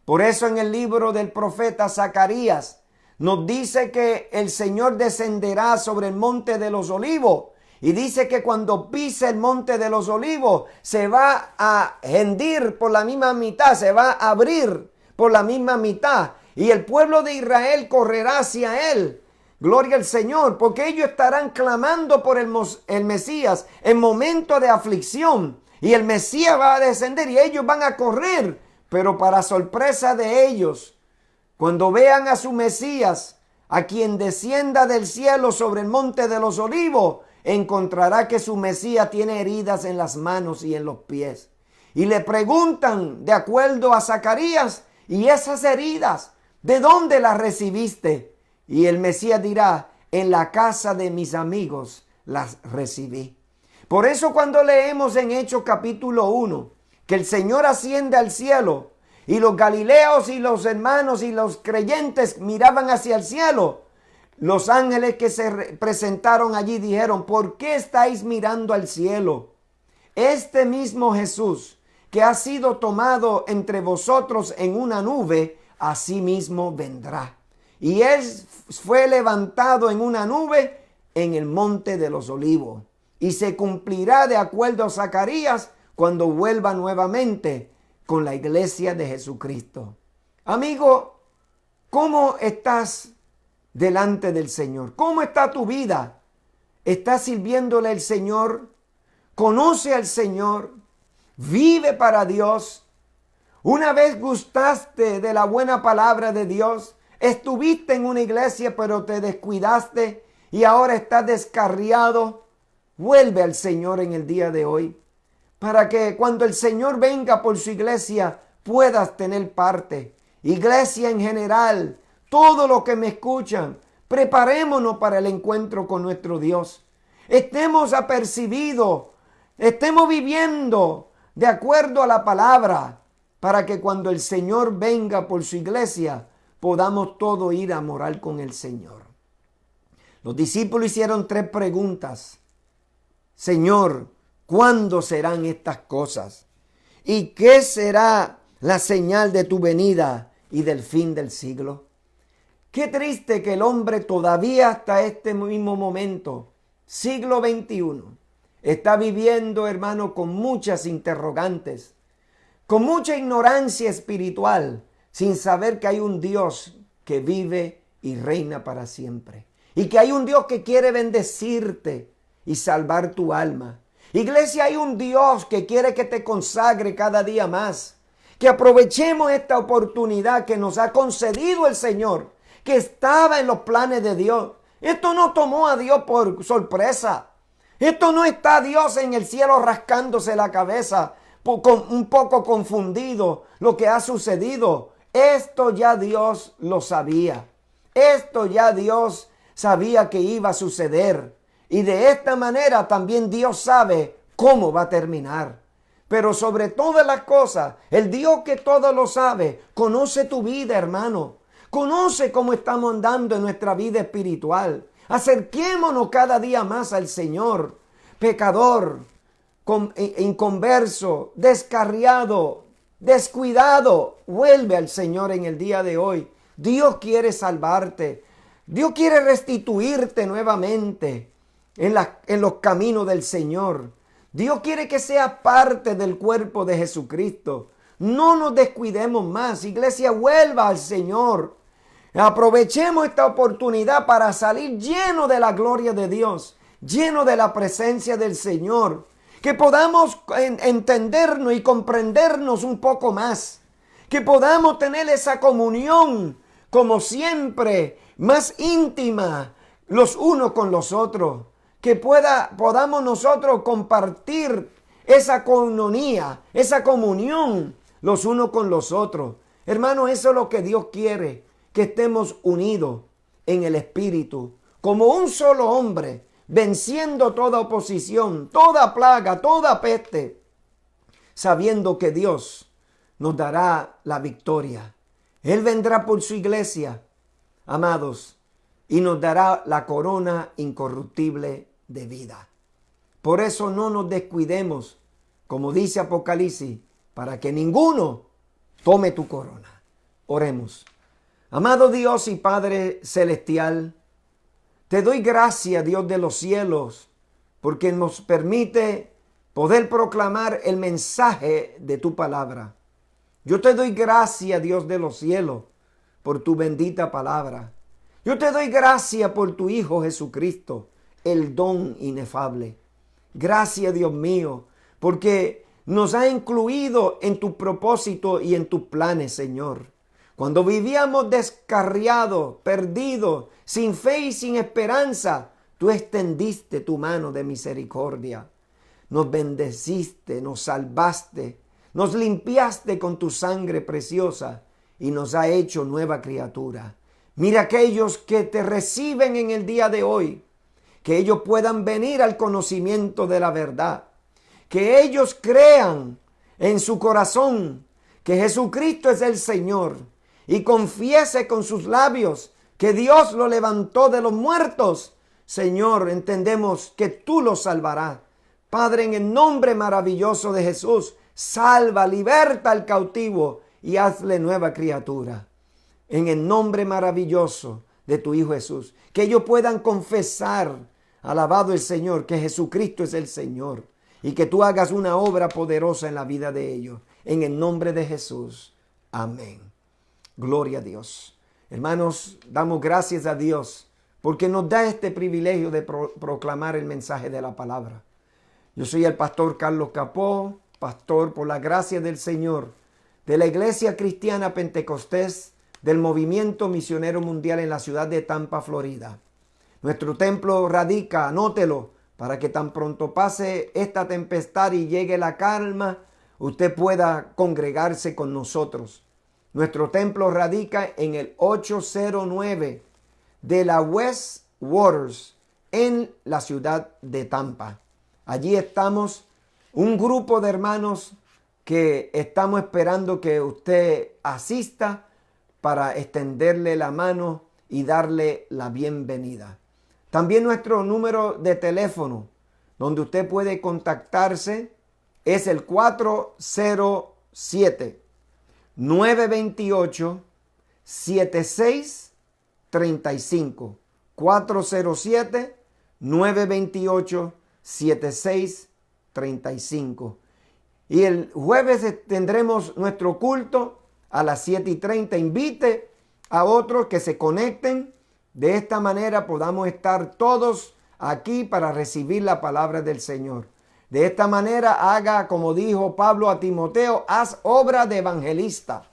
Speaker 1: Por eso en el libro del profeta Zacarías nos dice que el Señor descenderá sobre el monte de los olivos. Y dice que cuando pise el monte de los olivos se va a hendir por la misma mitad, se va a abrir por la misma mitad. Y el pueblo de Israel correrá hacia él. Gloria al Señor, porque ellos estarán clamando por el Mesías en momento de aflicción. Y el Mesías va a descender y ellos van a correr. Pero para sorpresa de ellos, cuando vean a su Mesías, a quien descienda del cielo sobre el monte de los olivos, encontrará que su Mesías tiene heridas en las manos y en los pies. Y le preguntan, de acuerdo a Zacarías, ¿y esas heridas, de dónde las recibiste? Y el Mesías dirá, en la casa de mis amigos las recibí. Por eso cuando leemos en Hechos capítulo 1, que el Señor asciende al cielo, y los galileos y los hermanos y los creyentes miraban hacia el cielo, los ángeles que se presentaron allí dijeron, ¿por qué estáis mirando al cielo? Este mismo Jesús que ha sido tomado entre vosotros en una nube, así mismo vendrá. Y él fue levantado en una nube en el monte de los olivos. Y se cumplirá de acuerdo a Zacarías cuando vuelva nuevamente con la iglesia de Jesucristo. Amigo, ¿cómo estás delante del Señor? ¿Cómo está tu vida? ¿Estás sirviéndole al Señor? ¿Conoce al Señor? ¿Vive para Dios? ¿Una vez gustaste de la buena palabra de Dios? ¿Estuviste en una iglesia pero te descuidaste y ahora estás descarriado? Vuelve al Señor en el día de hoy, para que cuando el Señor venga por su iglesia puedas tener parte. Iglesia en general, todo lo que me escuchan, preparémonos para el encuentro con nuestro Dios. Estemos apercibidos, estemos viviendo de acuerdo a la palabra, para que cuando el Señor venga por su iglesia podamos todos ir a morar con el Señor. Los discípulos hicieron 3 preguntas. Señor, ¿cuándo serán estas cosas? ¿Y qué será la señal de tu venida y del fin del siglo? Qué triste que el hombre todavía hasta este mismo momento, siglo XXI, está viviendo, hermano, con muchas interrogantes, con mucha ignorancia espiritual, sin saber que hay un Dios que vive y reina para siempre. Y que hay un Dios que quiere bendecirte y salvar tu alma. Iglesia, hay un Dios que quiere que te consagre cada día más. Que aprovechemos esta oportunidad que nos ha concedido el Señor, que estaba en los planes de Dios. Esto no tomó a Dios por sorpresa. Esto no está Dios en el cielo rascándose la cabeza, un poco confundido lo que ha sucedido. Esto ya Dios lo sabía. Esto ya Dios sabía que iba a suceder. Y de esta manera también Dios sabe cómo va a terminar. Pero sobre todas las cosas, el Dios que todo lo sabe, conoce tu vida, hermano. Conoce cómo estamos andando en nuestra vida espiritual. Acerquémonos cada día más al Señor. Pecador, inconverso, descarriado, descuidado, vuelve al Señor en el día de hoy. Dios quiere salvarte. Dios quiere restituirte nuevamente en los caminos del Señor. Dios quiere que seas parte del cuerpo de Jesucristo. No nos descuidemos más. Iglesia, vuelva al Señor. Aprovechemos esta oportunidad para salir lleno de la gloria de Dios, lleno de la presencia del Señor. Que podamos entendernos y comprendernos un poco más. Que podamos tener esa comunión, como siempre, más íntima los unos con los otros. Que podamos nosotros compartir esa coinonía, esa comunión los unos con los otros. Hermano, eso es lo que Dios quiere, que estemos unidos en el Espíritu, como un solo hombre, venciendo toda oposición, toda plaga, toda peste, sabiendo que Dios nos dará la victoria. Él vendrá por su iglesia, amados, y nos dará la corona incorruptible de vida. Por eso no nos descuidemos, como dice Apocalipsis, para que ninguno tome tu corona. Oremos. Amado Dios y Padre celestial, te doy gracias, Dios de los cielos, porque nos permite poder proclamar el mensaje de tu palabra. Yo te doy gracias, Dios de los cielos, por tu bendita palabra. Yo te doy gracias por tu Hijo Jesucristo, el don inefable. Gracias, Dios mío, porque nos ha incluido en tu propósito y en tus planes, Señor. Cuando vivíamos descarriados, perdidos, sin fe y sin esperanza, tú extendiste tu mano de misericordia. Nos bendeciste, nos salvaste, nos limpiaste con tu sangre preciosa y nos ha hecho nueva criatura. Mira aquellos que te reciben en el día de hoy, que ellos puedan venir al conocimiento de la verdad, que ellos crean en su corazón que Jesucristo es el Señor y confiese con sus labios que Dios lo levantó de los muertos. Señor, entendemos que tú lo salvarás. Padre, en el nombre maravilloso de Jesús, salva, liberta al cautivo y hazle nueva criatura. En el nombre maravilloso de tu Hijo Jesús, que ellos puedan confesar, alabado el Señor, que Jesucristo es el Señor y que tú hagas una obra poderosa en la vida de ellos. En el nombre de Jesús. Amén. Gloria a Dios. Hermanos, damos gracias a Dios porque nos da este privilegio de proclamar el mensaje de la palabra. Yo soy el pastor Carlos Capó, pastor por la gracia del Señor de la Iglesia Cristiana Pentecostés del Movimiento Misionero Mundial en la ciudad de Tampa, Florida. Nuestro templo radica, anótelo, para que tan pronto pase esta tempestad y llegue la calma, usted pueda congregarse con nosotros. Nuestro templo radica en el 809 de la West Waters, en la ciudad de Tampa. Allí estamos, un grupo de hermanos que estamos esperando que usted asista para extenderle la mano y darle la bienvenida. También nuestro número de teléfono, donde usted puede contactarse, es el 407-928-7635. 407-928-7635. Y el jueves tendremos nuestro culto a las 7:30. Invite a otros que se conecten. De esta manera podamos estar todos aquí para recibir la palabra del Señor. De esta manera haga, como dijo Pablo a Timoteo, haz obra de evangelista.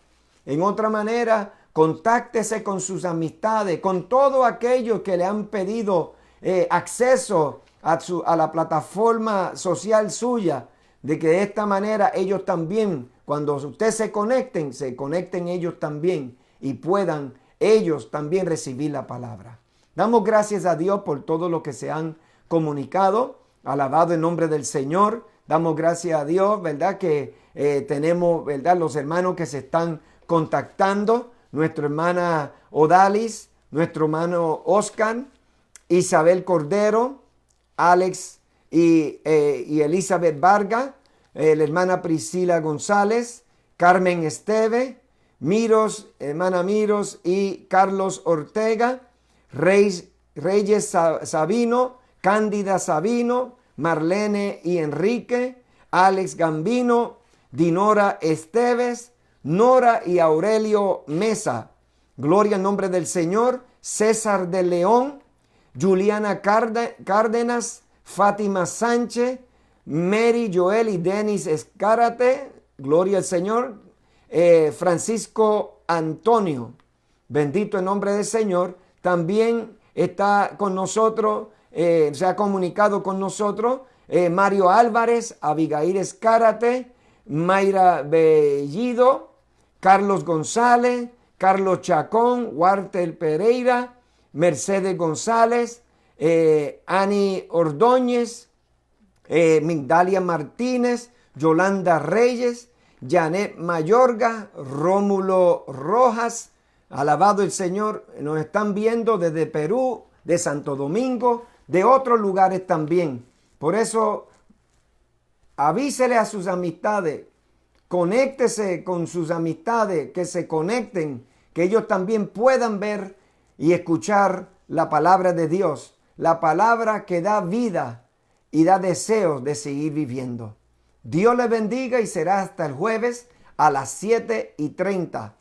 Speaker 1: En otra manera, Contáctese con sus amistades, con todos aquellos que le han pedido acceso a la plataforma social suya, de que de esta manera ellos también, cuando ustedes se conecten ellos también y puedan ellos también recibir la palabra. Damos gracias a Dios por todo lo que se han comunicado. Alabado el nombre del Señor. Damos gracias a Dios, ¿verdad? Que tenemos, ¿verdad? Los hermanos que se están contactando. Nuestra hermana Odalis, nuestro hermano Oscar, Isabel Cordero, Alex y Elizabeth Vargas, la hermana Priscila González, Carmen Esteve, hermana Miros y Carlos Ortega, Reyes Sabino, Cándida Sabino, Marlene y Enrique, Alex Gambino, Dinora Esteves, Nora y Aurelio Mesa. Gloria al nombre del Señor. César de León, Juliana Cárdenas, Fátima Sánchez, Mary Joel y Denis Escárate. Gloria al Señor. Francisco Antonio. Bendito el nombre del Señor. También está con nosotros, se ha comunicado con nosotros Mario Álvarez, Abigail Escárate, Mayra Bellido, Carlos González, Carlos Chacón, Walter Pereira, Mercedes González, Ani Ordóñez, Migdalia Martínez, Yolanda Reyes, Janet Mayorga, Rómulo Rojas. Alabado el Señor. Nos están viendo desde Perú, de Santo Domingo, de otros lugares también. Por eso, avísele a sus amistades, conéctese con sus amistades, que se conecten, que ellos también puedan ver y escuchar la palabra de Dios, la palabra que da vida y da deseos de seguir viviendo. Dios les bendiga y será hasta el jueves a las 7:30.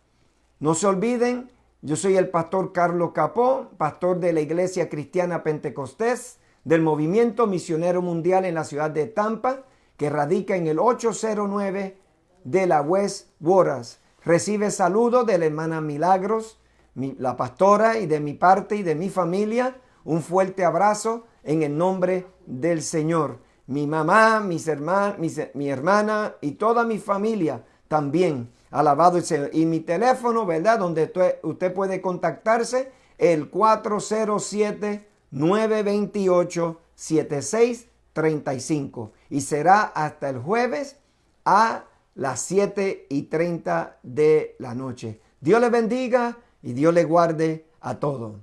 Speaker 1: No se olviden, yo soy el pastor Carlos Capó, pastor de la Iglesia Cristiana Pentecostés del Movimiento Misionero Mundial en la ciudad de Tampa, que radica en el 809 de la West Waters. Recibe saludos de la hermana Milagros, la pastora, y de mi parte y de mi familia. Un fuerte abrazo en el nombre del Señor. Mi mamá, mi hermana y toda mi familia también. Alabado el Señor. Y mi teléfono, ¿verdad? Donde usted puede contactarse, el 407-928-7635. Y será hasta el jueves a las 7:30 de la noche. Dios les bendiga y Dios les guarde a todos.